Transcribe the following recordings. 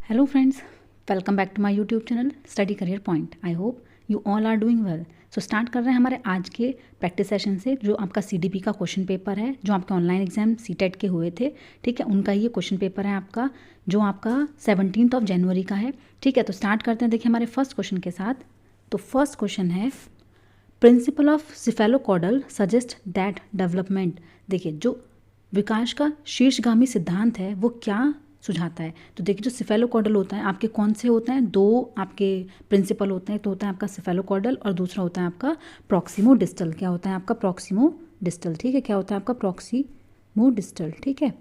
Hello friends, welcome back to my YouTube channel Study Career Point. I hope you all are doing well. So start कर रहे हैं हमारे आज के practice session से, जो आपका CDP का क्वेश्चन पेपर है, जो आपके ऑनलाइन एग्जाम CTET के हुए थे, ठीक है, उनका ये क्वेश्चन पेपर है आपका, जो आपका 17 जनवरी का है, ठीक है। तो स्टार्ट करते हैं, देखिए हमारे फर्स्ट क्वेश्चन के साथ। तो फर्स्ट क्वेश्चन है, principle of cephalocaudal suggest that development. देखिए जो विकास का शीर्षगामी सिद्धांत है वो क्या सुझाता है। तो देखिए जो सिफेलोकॉडल होता है आपके कौन से होते हैं, दो आपके प्रिंसिपल होते हैं। तो होता है आपका सिफेलोकॉडल और दूसरा होता है आपका प्रॉक्सिमो डिस्टल। क्या होता है आपका प्रॉक्सिमो डिस्टल, ठीक है, क्या होता है आपका प्रॉक्सिमो डिस्टल, ठीक है।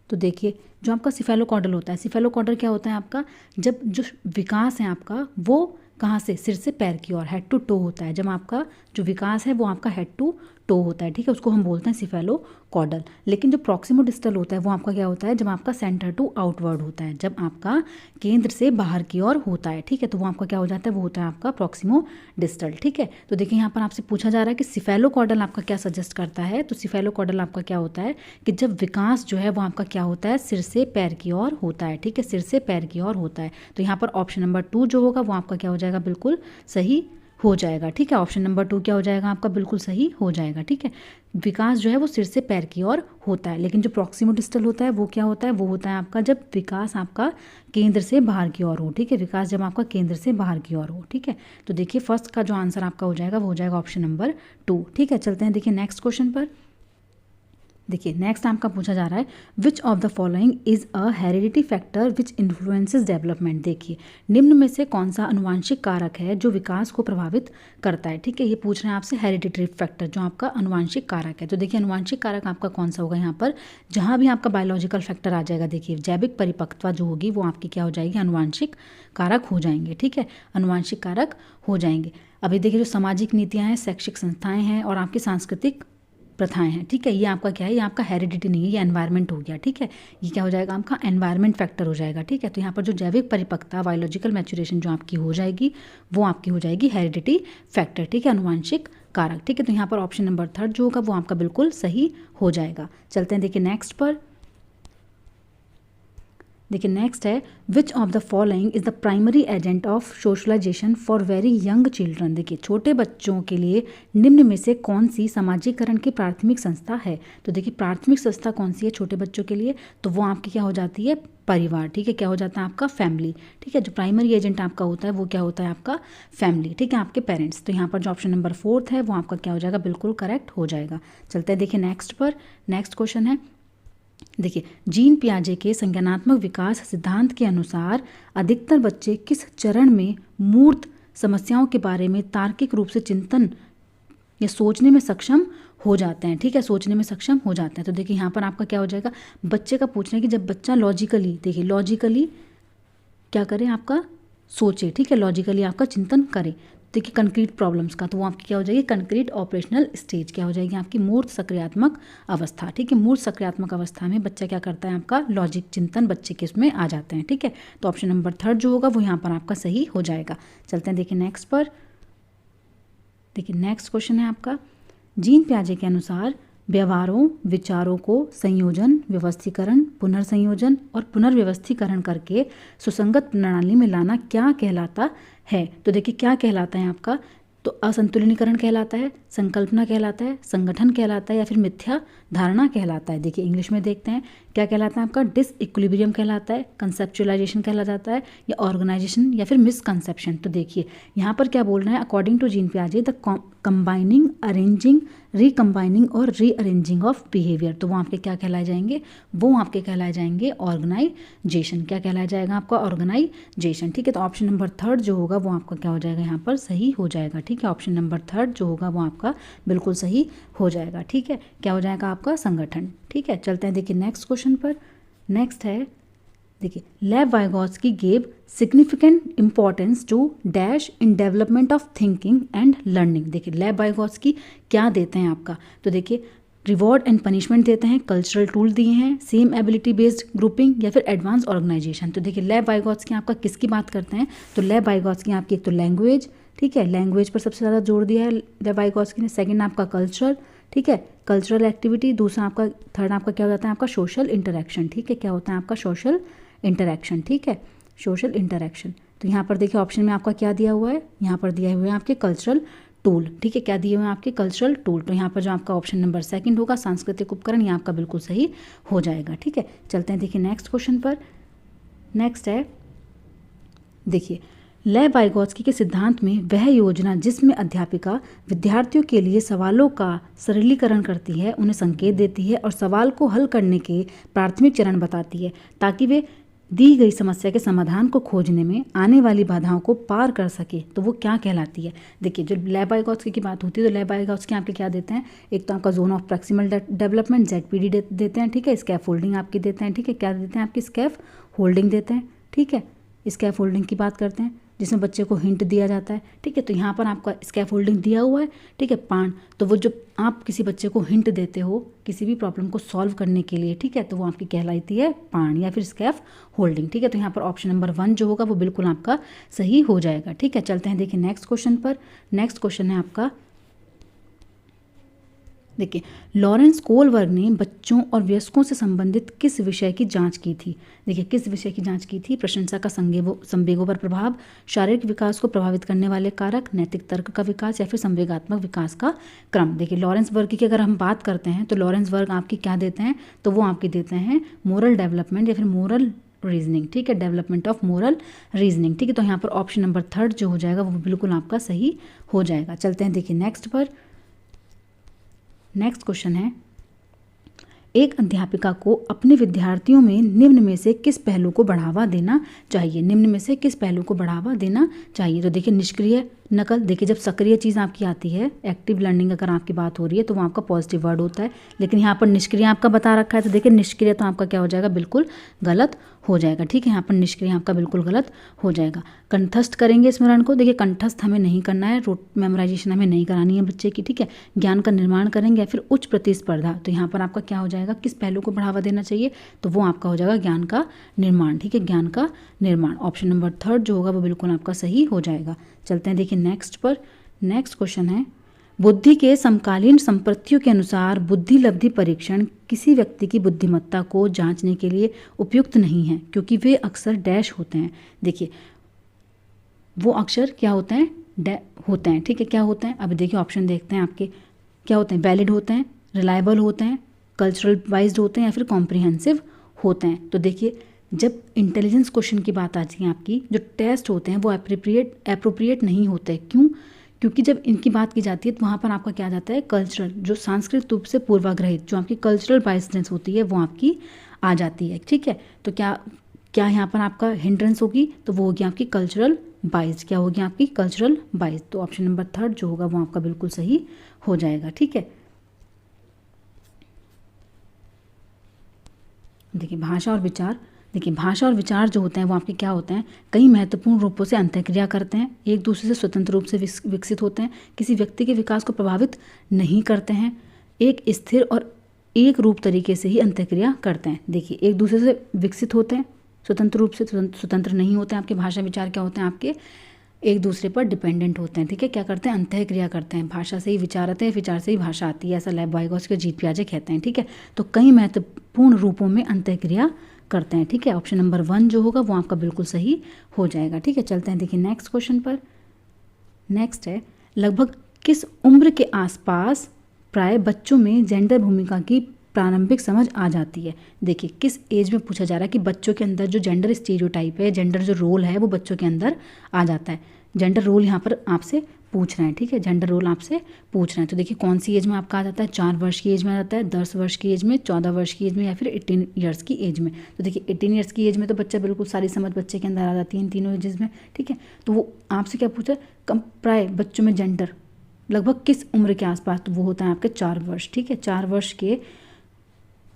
तो देखिए जो आपका सिफेलोकॉडल होता है, सिफेलोकॉडल क्या होता है आपका, जब जो विकास है आपका वो कहाँ से, सिर से पैर की ओर, हेड टू टो होता है। जब आपका जो विकास है वो आपका हेड टू टो होता है, ठीक है, उसको हम बोलते हैं सिफेलोकॉडल। लेकिन जो प्रॉक्सिमो डिस्टल होता है वो आपका क्या होता है, जब आपका सेंटर टू आउटवर्ड होता है, जब आपका केंद्र से बाहर की ओर होता है, ठीक है, तो वो आपका क्या हो जाता है, वो होता है आपका प्रॉक्सिमो डिस्टल, ठीक है। तो देखिए यहाँ पर आपसे पूछा जा रहा है कि सिफेलोकॉडल आपका क्या सजेस्ट करता है। तो सिफेलोकॉडल आपका क्या होता है कि जब विकास जो है वो आपका क्या होता है, सिर से पैर की ओर होता है, ठीक है, सिर से पैर की ओर होता है। तो यहाँ पर ऑप्शन नंबर 2 जो होगा वो आपका क्या हो जाएगा, बिल्कुल सही हो जाएगा, ठीक है। ऑप्शन नंबर 2 क्या हो जाएगा आपका, बिल्कुल सही हो जाएगा, ठीक है। विकास जो है वो सिर से पैर की ओर होता है, लेकिन जो प्रॉक्सिमो डिस्टल होता है वो क्या होता है, वो होता है आपका जब विकास आपका केंद्र से बाहर की ओर हो, ठीक है, विकास जब आपका केंद्र से बाहर की ओर हो, ठीक है। तो देखिए फर्स्ट का जो आंसर आपका हो जाएगा वो हो जाएगा ऑप्शन नंबर 2, ठीक है। चलते हैं देखिए नेक्स्ट क्वेश्चन पर। देखिए नेक्स्ट आपका पूछा जा रहा है, which of the following is a heredity factor which influences development. देखिए निम्न में से कौन सा अनुवांशिक कारक है जो विकास को प्रभावित करता है, ठीक है, ये पूछ रहे हैं आपसे, हेरिडिटरी फैक्टर जो आपका अनुवांशिक कारक है। तो देखिए अनुवांशिक कारक आपका कौन सा होगा, यहाँ पर जहाँ भी आपका बायोलॉजिकल फैक्टर आ जाएगा, देखिए जैविक परिपक्वता जो होगी वो आपकी क्या हो जाएगी, अनुवांशिक कारक हो जाएंगे, ठीक है, अनुवांशिक कारक हो जाएंगे। अभी देखिए जो सामाजिक नीतियाँ हैं, शैक्षिक संस्थाएं हैं और आपकी सांस्कृतिक प्रथाएं हैं, ठीक है, ये आपका क्या है, ये आपका हेरिडिटी नहीं है, ये एनवायरनमेंट हो गया, ठीक है, ये क्या हो जाएगा आपका एनवायरनमेंट फैक्टर हो जाएगा, ठीक है। तो यहाँ पर जो जैविक परिपक्वता, बायोलॉजिकल मैच्योरेशन जो आपकी हो जाएगी वो आपकी हो जाएगी हेरिडिटी फैक्टर, ठीक है, अनुवांशिक कारक, ठीक है। तो यहाँ पर ऑप्शन नंबर 3 जो होगा वो आपका बिल्कुल सही हो जाएगा। चलते हैं देखिए नेक्स्ट पर। देखिए नेक्स्ट है, which of the following is the primary agent of socialisation for very young children. देखिए छोटे बच्चों के लिए निम्न में से कौन सी सामाजिकरण की प्राथमिक संस्था है। तो देखिए प्राथमिक संस्था कौन सी है छोटे बच्चों के लिए, तो वो आपकी क्या हो जाती है, परिवार, ठीक है, क्या हो जाता है आपका फैमिली, ठीक है। जो प्राइमरी एजेंट आपका होता है वो क्या होता है आपका फैमिली, ठीक है, आपके पेरेंट्स। तो यहाँ पर जो ऑप्शन नंबर 4 है वो आपका क्या हो जाएगा, बिल्कुल करेक्ट हो जाएगा। चलते हैं देखिए नेक्स्ट पर। नेक्स्ट क्वेश्चन है, देखिए जीन पियाजे के संज्ञानात्मक विकास सिद्धांत के अनुसार अधिकतर बच्चे किस चरण में मूर्त समस्याओं के बारे में तार्किक रूप से चिंतन या सोचने में सक्षम हो जाते हैं, ठीक है, सोचने में सक्षम हो जाते हैं। तो देखिए यहाँ पर आपका क्या हो जाएगा, बच्चे का पूछना है कि जब बच्चा लॉजिकली, देखिए लॉजिकली क्या करे, आपका सोचे, ठीक है, लॉजिकली आपका चिंतन करे, देखिए कंक्रीट प्रॉब्लम्स का, तो वो आपकी क्या हो जाएगी, कंक्रीट ऑपरेशनल स्टेज क्या हो जाएगी आपकी मूर्त सक्रियात्मक अवस्था, ठीक है। मूर्त सक्रियात्मक अवस्था में बच्चा क्या करता है, आपका लॉजिक चिंतन बच्चे के उसमें आ जाते हैं, ठीक है। तो ऑप्शन नंबर 3 जो होगा वो यहाँ पर आपका सही हो जाएगा। चलते हैं देखिए नेक्स्ट पर। देखिए नेक्स्ट क्वेश्चन है आपका, जीन पियाजे के अनुसार व्यवहारों, विचारों को संयोजन, व्यवस्थीकरण, पुनर्संयोजन और पुनर्व्यवस्थीकरण करके सुसंगत प्रणाली में लाना क्या कहलाता है। तो देखिए क्या कहलाता है आपका, तो असंतुलनीकरण कहलाता है, संकल्पना कहलाता है, संगठन कहलाता है या फिर मिथ्या धारणा कहलाता है। देखिए इंग्लिश में देखते हैं क्या कहलाता है आपका, डिसइक्विलिब्रियम कहलाता है, कंसेप्चुअलाइजेशन कहला जाता है, या ऑर्गेनाइजेशन या फिर मिसकंसेप्शन। तो देखिए यहाँ पर क्या बोल रहे हैं, अकॉर्डिंग टू जीन पियाजे द कंबाइनिंग, अरेंजिंग, रिकम्बाइनिंग और रीअरेंजिंग ऑफ बिहेवियर। तो वो आपके क्या कहलाए जाएंगे, वो आपके कहलाए जाएंगे ऑर्गेनाइजेशन, क्या कहलाया जाएगा आपका ऑर्गेनाइजेशन, ठीक है। तो ऑप्शन नंबर 3 जो होगा वो आपका क्या हो जाएगा, यहाँ पर सही हो जाएगा, ठीक है। ऑप्शन नंबर 3 जो होगा वो आपका बिल्कुल सही हो जाएगा, ठीक है, क्या हो जाएगा आपका संगठन, ठीक है। चलते हैं देखिए नेक्स्ट क्वेश्चन पर। नेक्स्ट है, देखिए Lev Vygotsky gave significant importance to dash in development of thinking and learning. देखिए लेव वाइगोत्स्की क्या देते हैं आपका, तो देखिए रिवॉर्ड एंड पनिशमेंट देते हैं, कल्चरल टूल दिए हैं, सेम एबिलिटी बेस्ड ग्रुपिंग या फिर एडवांस ऑर्गेनाइजेशन। तो देखिए लेव वाइगोत्स्की आपका किसकी बात करते हैं, तो लेव वाइगोत्स्की आपकी एक तो लैंग्वेज, ठीक है, लैंग्वेज पर सबसे ज़्यादा जोर दिया है लेव वाइगोत्स्की ने, सेकंड आपका कल्चर, ठीक है, कल्चरल एक्टिविटी, दूसरा आपका थर्ड आपका क्या हो जाता है आपका सोशल इंटरेक्शन, ठीक है, क्या होता है आपका सोशल इंटरेक्शन, ठीक है, सोशल इंटरेक्शन। तो यहाँ पर देखिए ऑप्शन में आपका क्या दिया हुआ है, यहाँ पर दिया हुआ है आपके कल्चरल टूल, ठीक है, क्या दिए हुए हैं आपके कल्चरल टूल। तो यहाँ पर जो आपका ऑप्शन नंबर सेकंड होगा सांस्कृतिक उपकरण, ये आपका बिल्कुल सही हो जाएगा, ठीक है। चलते हैं देखिए नेक्स्ट क्वेश्चन पर। नेक्स्ट है देखिए, लेव वाइगोत्स्की के सिद्धांत में वह योजना जिसमें अध्यापिका विद्यार्थियों के लिए सवालों का सरलीकरण करती है, उन्हें संकेत देती है और सवाल को हल करने के प्राथमिक चरण बताती है ताकि वे दी गई समस्या के समाधान को खोजने में आने वाली बाधाओं को पार कर सके, तो वो क्या कहलाती है। देखिए जब लेव वाइगोत्स्की की बात होती है तो लेव वाइगोत्स्की आपके क्या देते हैं, एक तो आपका zone of proximal development ZPD देते हैं, ठीक है, स्कैफ होल्डिंग आपकी देते हैं, ठीक है, क्या देते हैं आपकी स्कैफ होल्डिंग देते हैं, ठीक है, स्कैफ होल्डिंग की बात करते हैं जिसमें बच्चे को हिंट दिया जाता है, ठीक है। तो यहाँ पर आपका स्कैफ होल्डिंग दिया हुआ है, ठीक है, पान, तो वो जो आप किसी बच्चे को हिंट देते हो किसी भी प्रॉब्लम को सॉल्व करने के लिए, ठीक है, तो वो आपकी कहलाती है पान या फिर स्कैफ होल्डिंग, ठीक है। तो यहाँ पर ऑप्शन नंबर 1 जो होगा वो बिल्कुल आपका सही हो जाएगा, ठीक है। चलते हैं देखिए नेक्स्ट क्वेश्चन पर। नेक्स्ट क्वेश्चन है आपका देखिए, लॉरेंस कोलबर्ग ने बच्चों और वयस्कों से संबंधित किस विषय की जांच की थी। देखिए किस विषय की जांच की थी, प्रशंसा का संवेगों पर प्रभाव, शारीरिक विकास को प्रभावित करने वाले कारक, नैतिक तर्क का विकास या फिर संवेगात्मक विकास का क्रम। देखिए लॉरेंस वर्ग की अगर हम बात करते हैं तो लॉरेंस वर्ग आपकी क्या देते हैं, तो वो आपकी देते हैं मोरल डेवलपमेंट या फिर मोरल रीजनिंग, ठीक है, डेवलपमेंट ऑफ मोरल रीजनिंग, ठीक है। तो यहाँ पर ऑप्शन नंबर 3 जो हो जाएगा वो बिल्कुल आपका सही हो जाएगा। चलते हैं देखिए नेक्स्ट पर। नेक्स्ट क्वेश्चन है, एक अध्यापिका को अपने विद्यार्थियों में निम्न में से किस पहलू को बढ़ावा देना चाहिए। निम्न में से किस पहलू को बढ़ावा देना चाहिए, तो देखिए निष्क्रिय नकल। देखिए जब सक्रिय चीज़ आपकी आती है, एक्टिव लर्निंग अगर आपकी बात हो रही है तो वो आपका पॉजिटिव वर्ड होता है, लेकिन यहाँ पर निष्क्रिय आपका बता रखा है तो देखिए निष्क्रिय तो आपका क्या हो जाएगा, बिल्कुल गलत हो जाएगा, ठीक है। यहाँ पर निष्क्रिय आपका बिल्कुल गलत हो जाएगा। कंठस्थ करेंगे स्मरण को, देखिए कंठस्थ हमें नहीं करना है, मेमोराइजेशन हमें नहीं करानी है बच्चे की, ठीक है। ज्ञान का निर्माण करेंगे या फिर उच्च प्रतिस्पर्धा, तो यहाँ पर आपका क्या हो जाएगा, किस पहलू को बढ़ावा देना चाहिए, तो वो आपका हो जाएगा ज्ञान का निर्माण, ठीक है, ज्ञान का निर्माण। ऑप्शन नंबर 3 जो होगा वो बिल्कुल आपका सही हो जाएगा। चलते हैं देखिए नेक्स्ट पर। नेक्स्ट क्वेश्चन है, बुद्धि के समकालीन संपत्तियों के अनुसार बुद्धि लब्धि परीक्षण किसी व्यक्ति की बुद्धिमत्ता को जांचने के लिए उपयुक्त नहीं है क्योंकि वे अक्सर डैश होते हैं। देखिए वो अक्षर क्या होते हैं, होते हैं, ठीक है, क्या होते हैं, अब देखिए ऑप्शन देखते हैं आपके क्या होते हैं, वैलिड होते हैं, रिलायबल होते हैं, कल्चरल वाइज्ड होते हैं या फिर कॉम्प्रिहेंसिव होते हैं। तो देखिए जब इंटेलिजेंस क्वेश्चन की बात आती है आपकी, जो टेस्ट होते हैं वो एप्रोप्रिएट नहीं होते। क्यों, क्योंकि जब इनकी बात की जाती है तो वहाँ पर आपका क्या आ जाता है, कल्चरल, जो सांस्कृतिक रूप से पूर्वाग्रहित जो आपकी कल्चरल बायसनेस होती है वो आपकी आ जाती है, ठीक है। तो क्या यहाँ पर आपका हिंड्रेंस होगी, तो वो होगी आपकी कल्चरल बाइज, क्या होगी आपकी कल्चरल बाइज। तो ऑप्शन नंबर 3 जो होगा वो आपका बिल्कुल सही हो जाएगा, ठीक है। देखिए भाषा और विचार, देखिए भाषा और विचार जो होते हैं वो आपके क्या होते हैं, कई महत्वपूर्ण रूपों से अंतःक्रिया करते हैं, एक दूसरे से स्वतंत्र रूप से विकसित होते हैं, किसी व्यक्ति के विकास को प्रभावित नहीं करते हैं, एक स्थिर और एक रूप तरीके से ही अंतःक्रिया करते हैं। देखिए एक दूसरे से विकसित होते हैं, स्वतंत्र रूप से स्वतंत्र नहीं होते हैं। आपके भाषा विचार क्या होते हैं, आपके एक दूसरे पर डिपेंडेंट होते हैं, ठीक है, क्या करते हैं, अंतःक्रिया करते हैं। भाषा से ही विचार आते हैं, विचार से ही भाषा आती है, ऐसा लेव वाइगोत्स्की और जीत पियाजे कहते हैं, ठीक है। तो कई महत्वपूर्ण रूपों में अंतःक्रिया करते हैं, ठीक है। ऑप्शन नंबर 1 जो होगा वो आपका बिल्कुल सही हो जाएगा, ठीक है। चलते हैं देखिए नेक्स्ट क्वेश्चन पर। नेक्स्ट है, लगभग किस उम्र के आसपास प्राय बच्चों में जेंडर भूमिका की प्रारंभिक समझ आ जाती है। देखिए किस एज में पूछा जा रहा है कि बच्चों के अंदर जो जेंडर स्टीरियोटाइप है, जेंडर जो रोल है वो बच्चों के अंदर आ जाता है। जेंडर रोल यहाँ पर आपसे पूछ रहे हैं, ठीक है, जेंडर रोल आपसे पूछ रहे हैं। तो देखिए कौन सी एज में आपका आ जाता है, 4 वर्ष की एज में आ जाता है, 10 वर्ष की एज में, 14 वर्ष की एज में या फिर 18 ईयर्स की एज में। तो देखिए 18 ईयर्स की एज में तो बच्चा बिल्कुल सारी समझ बच्चे के अंदर आ जाती है इन तीनों एजेस में, ठीक है। तो वो आपसे क्या पूछा है, कम प्राय बच्चों में जेंडर लगभग किस उम्र के आसपास, तो वो होता है आपके 4 वर्ष, ठीक है। 4 वर्ष के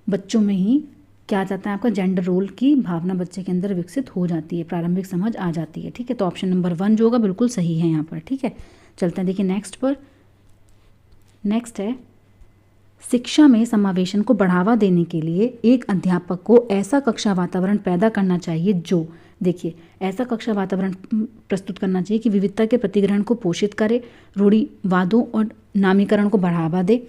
बच्चों में ही क्या आ जाता है, आपका जेंडर रोल की भावना बच्चे के अंदर विकसित हो जाती है, प्रारंभिक समझ आ जाती है, ठीक है। तो ऑप्शन नंबर 1 जो होगा बिल्कुल सही है यहाँ पर, ठीक है। चलते हैं देखिए नेक्स्ट पर। नेक्स्ट है, शिक्षा में समावेशन को बढ़ावा देने के लिए एक अध्यापक को ऐसा कक्षा वातावरण पैदा करना चाहिए जो, देखिए ऐसा कक्षा वातावरण प्रस्तुत करना चाहिए कि विविधता के प्रतिग्रहण को पोषित करे, रूढ़िवादों और नामीकरण को बढ़ावा दे,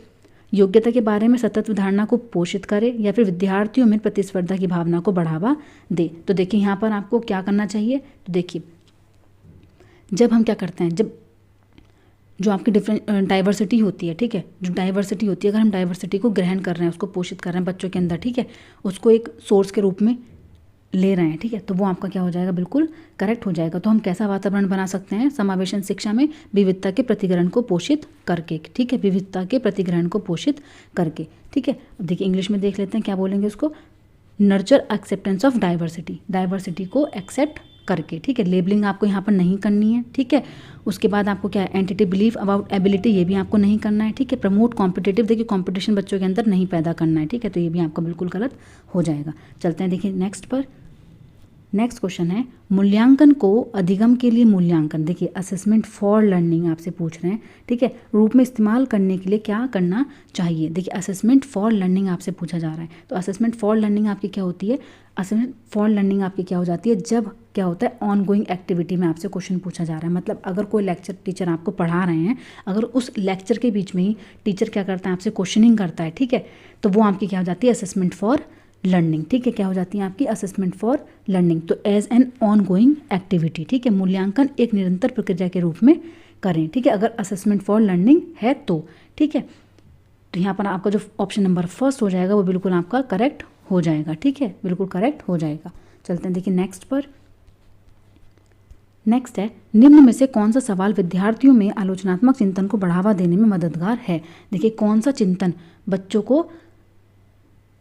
योग्यता के बारे में सतत धारणा को पोषित करे या फिर विद्यार्थियों में प्रतिस्पर्धा की भावना को बढ़ावा दे। तो देखिए यहाँ पर आपको क्या करना चाहिए, तो देखिए जब हम क्या करते हैं, जब जो आपकी डाइवर्सिटी होती है, ठीक है, जो डाइवर्सिटी होती है, अगर हम डाइवर्सिटी को ग्रहण कर रहे हैं, उसको पोषित कर रहे हैं बच्चों के अंदर, ठीक है, उसको एक सोर्स के रूप में ले रहे हैं, ठीक है, तो वो आपका क्या हो जाएगा, बिल्कुल करेक्ट हो जाएगा। तो हम कैसा वातावरण बना सकते हैं समावेशन शिक्षा में, विविधता के प्रतिग्रहण को पोषित करके, ठीक है, विविधता के प्रतिग्रहण को पोषित करके, ठीक है। अब देखिए इंग्लिश में देख लेते हैं क्या बोलेंगे उसको, nurture acceptance of diversity, diversity को एक्सेप्ट करके, ठीक है, लेबलिंग आपको यहाँ पर नहीं करनी है, ठीक है। उसके बाद आपको क्या है, एंटिटी बिलीफ अबाउट एबिलिटी, ये भी आपको नहीं करना है, ठीक है। प्रमोट कॉम्पिटिटिव, देखिए कॉम्पिटिशन बच्चों के अंदर नहीं पैदा करना है, ठीक है, तो ये भी आपका बिल्कुल गलत हो जाएगा। चलते हैं देखिए नेक्स्ट पर। नेक्स्ट क्वेश्चन है, मूल्यांकन को अधिगम के लिए मूल्यांकन, देखिए असेसमेंट फॉर लर्निंग आपसे पूछ रहे हैं, ठीक है, रूप में इस्तेमाल करने के लिए क्या करना चाहिए। देखिए असेसमेंट फॉर लर्निंग आपसे पूछा जा रहा है, तो असेसमेंट फॉर लर्निंग आपकी क्या होती है, असेसमेंट फॉर लर्निंग आपकी क्या हो जाती है, जब क्या होता है ऑन गोइंग एक्टिविटी में आपसे क्वेश्चन पूछा जा रहा है, मतलब अगर कोई लेक्चर टीचर आपको पढ़ा रहे हैं, अगर उस लेक्चर के बीच में ही टीचर क्या करता है, आपसे क्वेश्चनिंग करता है, ठीक है, तो वो आपकी क्या हो जाती है, असेसमेंट फॉर लर्निंग, ठीक है, क्या हो जाती है आपकी, असेसमेंट फॉर लर्निंग। तो as an ongoing activity, ठीक है, मूल्यांकन एक निरंतर प्रक्रिया के रूप में करें, ठीक है, अगर असेसमेंट फॉर लर्निंग है तो, ठीक है। तो यहाँ पर आपका जो ऑप्शन नंबर फर्स्ट हो जाएगा वो बिल्कुल आपका करेक्ट हो जाएगा, ठीक है, बिल्कुल करेक्ट हो जाएगा। चलते हैं देखिए नेक्स्ट पर। नेक्स्ट है, निम्न में से कौन सा सवाल विद्यार्थियों में आलोचनात्मक चिंतन को बढ़ावा देने में मददगार है। देखिए कौन सा चिंतन बच्चों को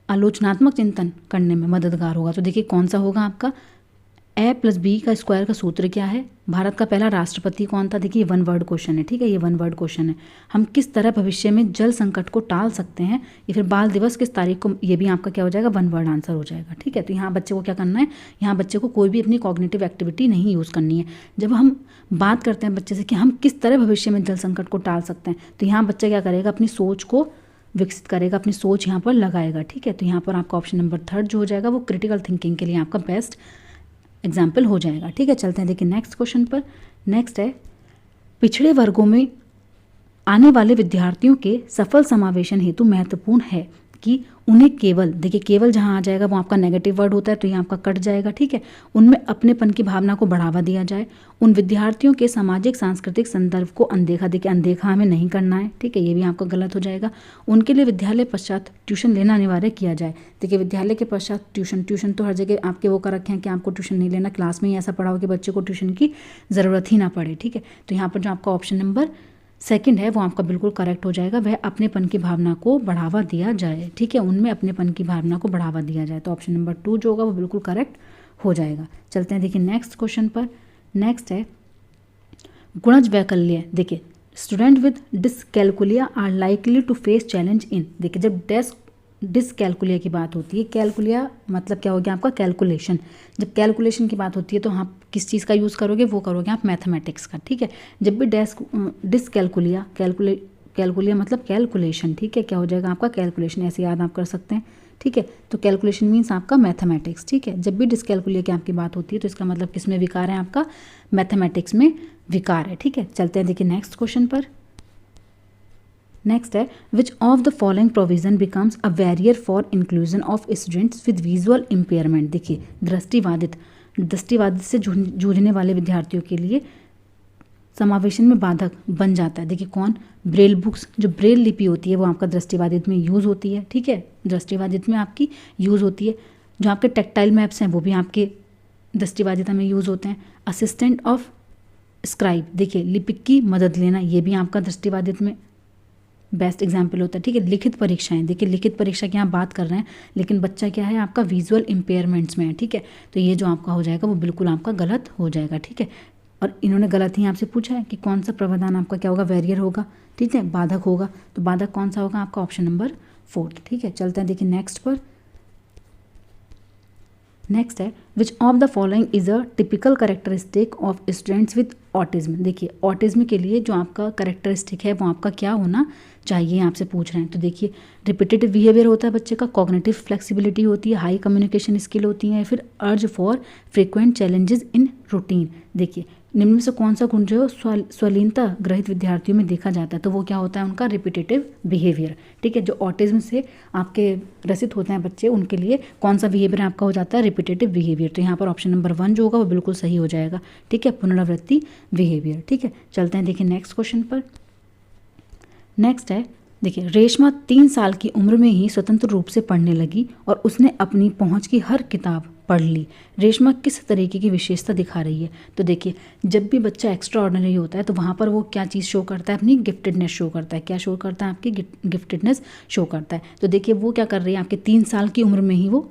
आलोचनात्मक चिंतन करने में मददगार होगा, तो देखिए कौन सा होगा आपका, a+b का स्क्वायर का सूत्र क्या है, भारत का पहला राष्ट्रपति कौन था, देखिए वन वर्ड क्वेश्चन है, ठीक है, ये वन वर्ड क्वेश्चन है। हम किस तरह भविष्य में जल संकट को टाल सकते हैं, या फिर बाल दिवस किस तारीख को, ये भी आपका क्या हो जाएगा, वन वर्ड आंसर हो जाएगा, ठीक है। तो यहाँ बच्चे को क्या करना है, यहाँ बच्चे को कोई भी अपनी कॉग्निटिव एक्टिविटी नहीं यूज़ करनी है। जब हम बात करते हैं बच्चे से कि हम किस तरह भविष्य में जल संकट को टाल सकते हैं, तो यहाँ बच्चा क्या करेगा, अपनी सोच को विकसित करेगा, अपनी सोच यहाँ पर लगाएगा, ठीक है। तो यहाँ पर आपका ऑप्शन नंबर थर्ड जो हो जाएगा वो क्रिटिकल थिंकिंग के लिए आपका बेस्ट एग्जाम्पल हो जाएगा, ठीक है। चलते हैं देखिए नेक्स्ट क्वेश्चन पर। नेक्स्ट है, पिछड़े वर्गों में आने वाले विद्यार्थियों के सफल समावेशन हेतु महत्वपूर्ण है कि उन्हें केवल, देखिए केवल जहाँ आ जाएगा वो आपका नेगेटिव वर्ड होता है, तो ये आपका कट जाएगा, ठीक है, उनमें अपनेपन की भावना को बढ़ावा दिया जाए, उन विद्यार्थियों के सामाजिक सांस्कृतिक संदर्भ को अनदेखा, देखिए अनदेखा हमें नहीं करना है, ठीक है, ये भी आपका गलत हो जाएगा, उनके लिए विद्यालय पश्चात ट्यूशन लेना अनिवार्य किया जाए। देखिए विद्यालय के पश्चात ट्यूशन तो हर जगह आपके वो कर रखे हैं कि आपको ट्यूशन नहीं लेना, क्लास में ही ऐसा पढ़ाओ कि बच्चे को ट्यूशन की ज़रूरत ही ना पड़े, ठीक है। तो यहाँ पर जो आपका ऑप्शन नंबर सेकंड है वो आपका बिल्कुल करेक्ट हो जाएगा, वह अपनेपन की भावना को बढ़ावा दिया जाए, ठीक है, उनमें अपनेपन की भावना को बढ़ावा दिया जाए। तो ऑप्शन नंबर 2 जो होगा वो बिल्कुल करेक्ट हो जाएगा। चलते हैं देखिए नेक्स्ट क्वेश्चन पर। नेक्स्ट है, गुणज वैकल्य, देखिए student with dyscalculia are likely to face challenge in, देखिए जब डिसकैलकुलिया की बात होती है, कैलकुलिया मतलब क्या हो गया आपका, कैलकुलेशन, जब कैलकुलेशन की बात होती है तो आप किस चीज़ का यूज़ करोगे, वो करोगे आप मैथमेटिक्स का, ठीक है। जब भी डिसकैलकुलिया, कैलकुलिया मतलब कैलकुलेशन, ठीक है, क्या हो जाएगा आपका कैलकुलेशन, ऐसे याद आप कर सकते हैं, ठीक है। तो कैलकुलेशन मीन्स आपका मैथमेटिक्स, ठीक है। जब भी डिसकैलकुलिया की आपकी बात होती है तो इसका मतलब किस में विकार है, आपका मैथमेटिक्स में विकार है, ठीक है। चलते हैं देखिए नेक्स्ट क्वेश्चन पर। नेक्स्ट है, which of the following provision becomes a barrier for inclusion of students with visual impairment, देखिए दृष्टिबाधित से जूझने वाले विद्यार्थियों के लिए समावेशन में बाधक बन जाता है। देखिए कौन, ब्रेल बुक्स, जो ब्रेल लिपि होती है वो आपका दृष्टिबाधित में यूज़ होती है, ठीक है, दृष्टिबाधित में आपकी यूज़ होती है। जो आपके टेक्टाइल मैप्स हैं वो भी आपके दृष्टिबाधिता में यूज़ होते हैं। असिस्टेंट ऑफ स्क्राइब, देखिए लिपिक की मदद लेना, ये भी आपका दृष्टिबाधित में बेस्ट एग्जाम्पल होता है, ठीक है। लिखित परीक्षाएं, देखिए लिखित परीक्षा की यहाँ बात कर रहे हैं, लेकिन बच्चा क्या है आपका विजुअल इम्पेयरमेंट्स में है, ठीक है। तो ये जो आपका हो जाएगा वो बिल्कुल आपका गलत हो जाएगा, ठीक है। और इन्होंने गलत ही आपसे पूछा है कि कौन सा प्रावधान आपका क्या होगा, बैरियर होगा, ठीक है, बाधक होगा, तो बाधक कौन सा होगा आपका ऑप्शन नंबर 4, ठीक है। चलते हैं देखिए नेक्स्ट पर। नेक्स्ट है, which of the following is a typical characteristic of students with autism, देखिए ऑटिज्म के लिए जो आपका करेक्टरिस्टिक है वो आपका क्या होना चाहिए, आपसे पूछ रहे हैं। तो देखिए रिपीटेटिव बिहेवियर होता है बच्चे का, कॉग्निटिव फ्लेक्सिबिलिटी होती है, हाई कम्युनिकेशन स्किल होती है, फिर urge for frequent challenges in routine, देखिए निम्न में से कौन सा गुण जो है स्वलीनता ग्रहित विद्यार्थियों में देखा जाता है? तो वो क्या होता है? उनका रिपीटेटिव बिहेवियर। ठीक है, जो ऑटिज्म से आपके ग्रसित होते हैं बच्चे, उनके लिए कौन सा बिहेवियर आपका हो जाता है? Repetitive behaviour. तो यहाँ पर ऑप्शन नंबर 1 जो होगा वो बिल्कुल सही हो जाएगा। ठीक है, पुनरावृत्ति बिहेवियर। ठीक है, चलते हैं देखिए नेक्स्ट क्वेश्चन पर। नेक्स्ट है, देखिए रेशमा 3 साल की उम्र में ही स्वतंत्र रूप से पढ़ने लगी और उसने अपनी पहुंच की हर किताब पढ़ ली। रेशमा किस तरीके की विशेषता दिखा रही है? तो देखिए, जब भी बच्चा एक्स्ट्रा ऑर्डिनरी होता है तो वहाँ पर वो क्या चीज़ शो करता है? अपनी गिफ्टेडनेस शो करता है। क्या शो करता है? आपकी गिफ्टेडनेस शो करता है। तो देखिए वो क्या कर रही है, आपके 3 साल की उम्र में ही वो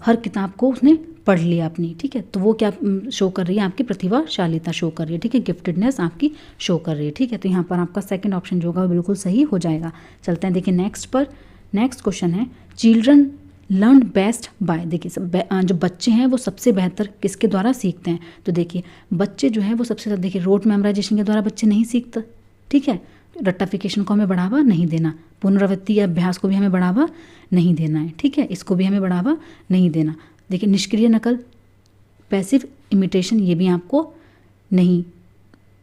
हर किताब को उसने पढ़ लिया अपनी। ठीक है, तो वो क्या शो कर रही है? आपकी प्रतिभाशालीता शो कर रही है। ठीक है, गिफ्टेडनेस आपकी शो कर रही है। ठीक है, तो यहाँ पर आपका सेकंड ऑप्शन जो होगा वो बिल्कुल सही हो जाएगा। चलते हैं देखिए नेक्स्ट पर। नेक्स्ट क्वेश्चन है, चिल्ड्रन लर्न बेस्ट बाय। देखिए जो बच्चे हैं वो सबसे बेहतर किसके द्वारा सीखते हैं? तो देखिए बच्चे जो हैं वो सबसे ज़्यादा, देखिए रोट मेमोराइजेशन के द्वारा बच्चे नहीं सीखते। ठीक है, रट्टाफिकेशन को हमें बढ़ावा नहीं देना, पुनरावृत्ति या अभ्यास को भी हमें बढ़ावा नहीं देना है। ठीक है, इसको भी हमें बढ़ावा नहीं देना। देखिए निष्क्रिय नकल, पैसिव इमिटेशन, ये भी आपको नहीं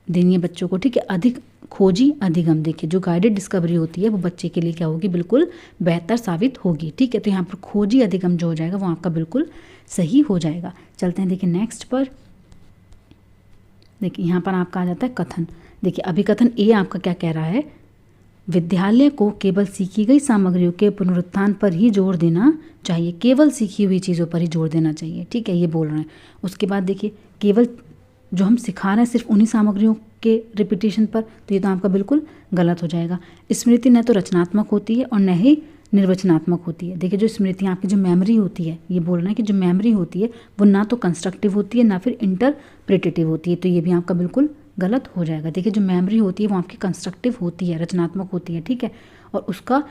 देनी है बच्चों को। ठीक है, अधिक खोजी अधिगम, देखिए जो गाइडेड डिस्कवरी होती है वो बच्चे के लिए क्या होगी? बिल्कुल बेहतर साबित होगी। ठीक है, तो यहाँ पर खोजी अधिगम जो हो जाएगा वो आपका बिल्कुल सही हो जाएगा। चलते हैं देखिए नेक्स्ट पर। देखिए यहाँ पर आपका आ जाता है कथन। देखिए अभिकथन ए आपका क्या कह रहा है? विद्यालय को केवल सीखी गई सामग्रियों के पुनरुत्थान पर ही जोर देना चाहिए। केवल सीखी हुई चीज़ों पर ही जोर देना चाहिए। ठीक है, ये बोल रहे हैं। उसके बाद देखिए केवल जो हम सिखा रहे हैं सिर्फ उन्हीं सामग्रियों के रिपीटेशन पर, तो ये तो आपका बिल्कुल गलत हो जाएगा। स्मृति न तो रचनात्मक होती है और न ही निर्वचनात्मक होती है। देखिए जो स्मृति आपकी जो मेमोरी होती है, ये बोल रहे हैं कि जो मेमोरी होती है वो ना तो कंस्ट्रक्टिव होती है ना फिर इंटरप्रिटेटिव होती है, तो ये भी आपका बिल्कुल गलत हो जाएगा। देखिए जो मेमोरी होती है वो आपकी कंस्ट्रक्टिव होती है, रचनात्मक होती है। ठीक है, और उसका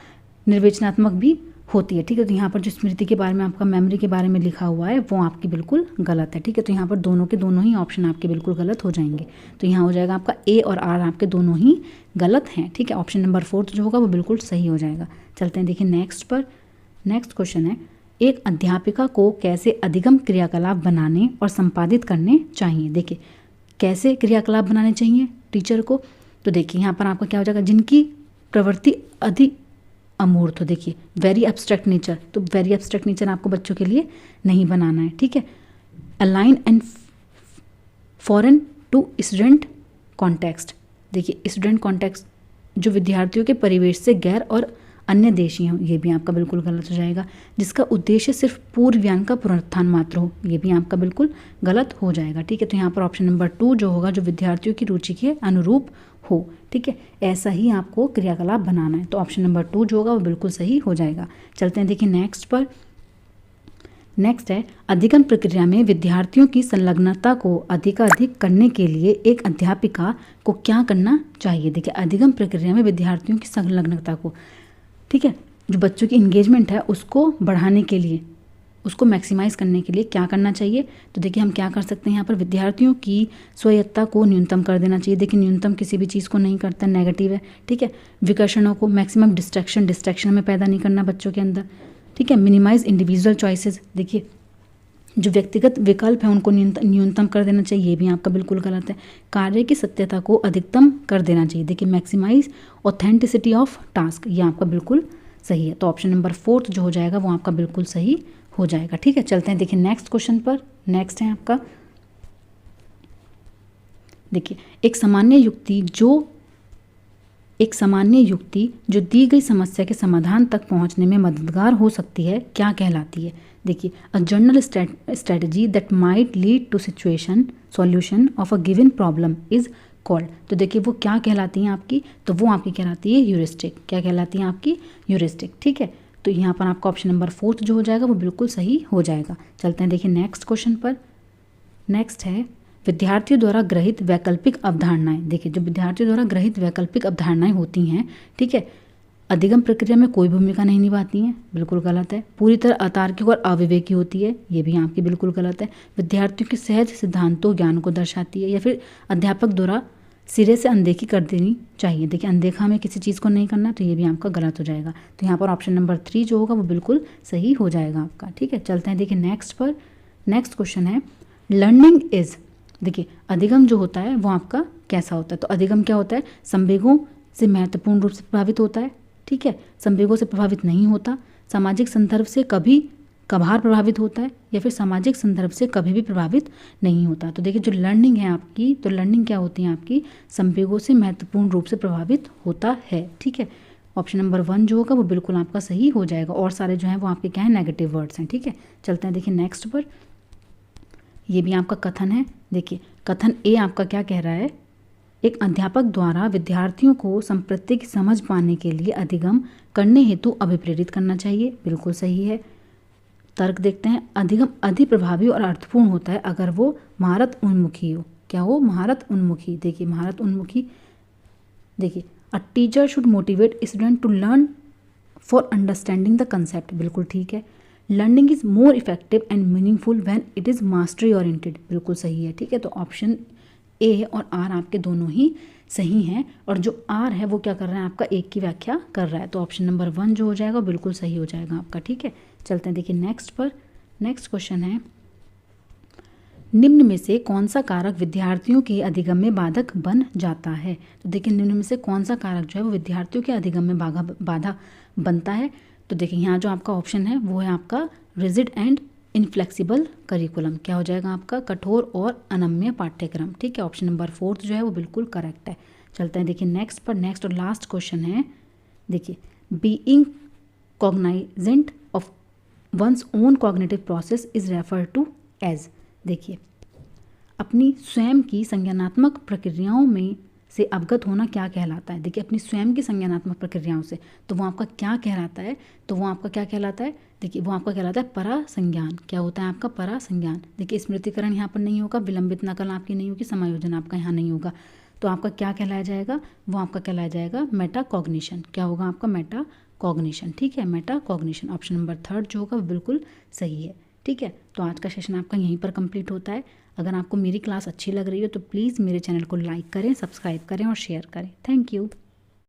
निर्विचनात्मक भी होती है। ठीक है, तो यहाँ पर जो स्मृति के बारे में आपका मेमोरी के बारे में लिखा हुआ है वो आपकी बिल्कुल गलत है। ठीक है, तो यहाँ पर दोनों के दोनों ही ऑप्शन आपके बिल्कुल गलत हो जाएंगे। तो यहाँ हो जाएगा आपका ए और आर आपके दोनों ही गलत हैं। ठीक है, ऑप्शन नंबर 4 जो होगा वो बिल्कुल सही हो जाएगा। चलते हैं देखिए नेक्स्ट पर। नेक्स्ट क्वेश्चन है, एक अध्यापिका को कैसे अधिगम क्रियाकलाप बनाने और संपादित करने चाहिए? देखिए कैसे क्रियाकलाप बनाने चाहिए टीचर को? तो देखिए यहाँ पर आपका क्या हो जाएगा? जिनकी प्रवृत्ति अधिक अमूर्त हो। देखिए वेरी एब्स्ट्रैक्ट नेचर, तो वेरी एब्स्ट्रैक्ट नेचर आपको बच्चों के लिए नहीं बनाना है। ठीक है, align and foreign to student context. देखिए स्टूडेंट कॉन्टेक्स्ट जो विद्यार्थियों के परिवेश से गैर और अन्य देशी हों, ये भी आपका बिल्कुल गलत हो जाएगा। जिसका उद्देश्य सिर्फ पूर्व ज्ञान का पुनरुत्थान मात्र हो, ये भी आपका बिल्कुल गलत हो जाएगा। ठीक है, तो यहाँ पर ऑप्शन नंबर 2 जो होगा, जो विद्यार्थियों की रुचि के अनुरूप हो। ठीक है, ऐसा ही आपको क्रियाकलाप बनाना है, तो ऑप्शन नंबर 2 जो होगा वो बिल्कुल सही हो जाएगा। चलते हैं देखिए नेक्स्ट पर। नेक्स्ट है, अधिगम प्रक्रिया में विद्यार्थियों की संलग्नता को अधिकाधिक करने के लिए एक अध्यापिका को क्या करना चाहिए? देखिए अधिगम प्रक्रिया में विद्यार्थियों की संलग्नता को, ठीक है, जो बच्चों की इंगेजमेंट है उसको बढ़ाने के लिए, उसको मैक्सिमाइज़ करने के लिए क्या करना चाहिए? तो देखिए हम क्या कर सकते हैं यहाँ पर, विद्यार्थियों की स्वायत्तता को न्यूनतम कर देना चाहिए। देखिए न्यूनतम किसी भी चीज़ को नहीं करता, नेगेटिव है। ठीक है, विकर्षणों को, मैक्सिमम डिस्ट्रैक्शन में पैदा नहीं करना बच्चों के अंदर। ठीक है, मिनिमाइज इंडिविजुअल चॉइसेस, देखिए जो व्यक्तिगत विकल्प है उनको न्यूनतम कर देना चाहिए, ये भी आपका बिल्कुल गलत है। कार्य की सत्यता को अधिकतम कर देना चाहिए। देखिए मैक्सिमाइज ऑथेंटिसिटी ऑफ टास्क, ये आपका बिल्कुल सही है। तो ऑप्शन नंबर 4 जो हो जाएगा वो आपका बिल्कुल सही हो जाएगा। ठीक है, चलते हैं देखिए नेक्स्ट क्वेश्चन पर। नेक्स्ट है आपका, देखिए एक सामान्य युक्ति जो दी गई समस्या के समाधान तक पहुंचने में मददगार हो सकती है, क्या कहलाती है? देखिए a general strategy that might lead to solution of a given problem is called. तो देखिए वो क्या कहलाती हैं आपकी? तो वो आपकी कहलाती है ह्यूरिस्टिक। क्या कहलाती है आपकी? ह्यूरिस्टिक। ठीक है, तो यहाँ पर आपका ऑप्शन नंबर 4 जो हो जाएगा वो बिल्कुल सही हो जाएगा। चलते हैं देखिए नेक्स्ट क्वेश्चन पर। नेक्स्ट है, विद्यार्थियों द्वारा ग्रहित वैकल्पिक अवधारणाएं। देखिए जो विद्यार्थियों द्वारा ग्रहित वैकल्पिक अवधारणाएं होती हैं, ठीक है, अधिगम प्रक्रिया में कोई भूमिका नहीं निभाती हैं, बिल्कुल गलत है। पूरी तरह अतार्किक और अविवेकी होती है, ये भी आपकी बिल्कुल गलत है। विद्यार्थियों के सहज सिद्धांतों ज्ञान को दर्शाती है, या फिर अध्यापक द्वारा सिरे से अनदेखी कर देनी चाहिए। देखिए अनदेखा में किसी चीज़ को नहीं करना, तो ये भी आपका गलत हो जाएगा। तो यहाँ पर ऑप्शन नंबर 3 जो होगा वो बिल्कुल सही हो जाएगा आपका। ठीक है, चलते हैं देखिए नेक्स्ट पर। नेक्स्ट क्वेश्चन है, लर्निंग इज देखिए अधिगम जो होता है वो आपका कैसा होता है, तो अधिगम क्या होता है, संवेगों से महत्वपूर्ण रूप से प्रभावित होता है, ठीक है, संवेगों से प्रभावित नहीं होता, सामाजिक संदर्भ से कभी कभार प्रभावित होता है, या फिर सामाजिक संदर्भ से कभी भी प्रभावित नहीं होता। तो देखिए जो लर्निंग है आपकी, तो लर्निंग क्या होती है आपकी, संवेगों से महत्वपूर्ण रूप से प्रभावित होता है, ठीक है। ऑप्शन नंबर 1 जो होगा वो बिल्कुल आपका सही हो जाएगा, और सारे जो हैं वो आपके क्या है, नेगेटिव वर्ड्स हैं, ठीक है। चलते हैं देखिए नेक्स्ट पर, ये भी आपका कथन है। देखिए कथन ए आपका क्या कह रहा है, एक अध्यापक द्वारा विद्यार्थियों को संप्रति की समझ पाने के लिए अधिगम करने हेतु अभिप्रेरित करना चाहिए, बिल्कुल सही है। तर्क देखते हैं, अधिगम अधिक प्रभावी और अर्थपूर्ण होता है अगर वो महारत उन्मुखी हो। क्या हो, महारत उन्मुखी। देखिए महारत उन्मुखी, देखिए a teacher should motivate student to learn for understanding the concept, बिल्कुल ठीक है। Learning is more effective and meaningful when it is mastery oriented, बिल्कुल सही है, ठीक है। तो ऑप्शन ए और आर आपके दोनों ही सही हैं, और जो आर है वो क्या कर रहा है, आपका एक की व्याख्या कर रहा है, तो ऑप्शन नंबर 1 जो हो जाएगा बिल्कुल सही हो जाएगा आपका, ठीक है। चलते हैं देखिए नेक्स्ट पर, नेक्स्ट क्वेश्चन है, निम्न में से कौन सा कारक विद्यार्थियों के अधिगम में बाधक बन जाता है। तो देखिए निम्न में से कौन सा कारक जो है वो विद्यार्थियों के अधिगम में बाधा बनता है। तो देखिए यहाँ जो आपका ऑप्शन है वो है आपका रिजिड एंड इनफ्लेक्सिबल करिकुलम, क्या हो जाएगा आपका, कठोर और अनम्य पाठ्यक्रम, ठीक है। ऑप्शन नंबर 4 जो है वो बिल्कुल करेक्ट है। चलते हैं देखिए नेक्स्ट पर, नेक्स्ट और लास्ट क्वेश्चन है, देखिए being cognizant of one's own cognitive process is refer to as. देखिए अपनी स्वयं की संज्ञानात्मक प्रक्रियाओं में से अवगत होना क्या कहलाता है। देखिए अपनी स्वयं की संज्ञानात्मक प्रक्रियाओं से, तो वो आपका क्या कहलाता है, तो वो आपका क्या कहलाता है, देखिए वो आपका कहलाता है परासंज्ञान। क्या होता है आपका परासंज्ञान। देखिए स्मृतिकरण यहाँ पर नहीं होगा, विलंबित नकल आपकी नहीं होगी, समायोजन आपका यहाँ नहीं होगा, तो आपका क्या कहलाया जाएगा, वो आपका कहलाया जाएगा मेटा कॉग्निशन। क्या होगा आपका, मेटा कॉग्निशन, ठीक है, मेटा कॉग्निशन। ऑप्शन नंबर 3 जो होगा वो बिल्कुल सही है, ठीक है। तो आज का सेशन आपका यहीं पर कंप्लीट होता है। अगर आपको मेरी क्लास अच्छी लग रही हो तो प्लीज़ मेरे चैनल को लाइक करें, सब्सक्राइब करें और शेयर करें। Thank you.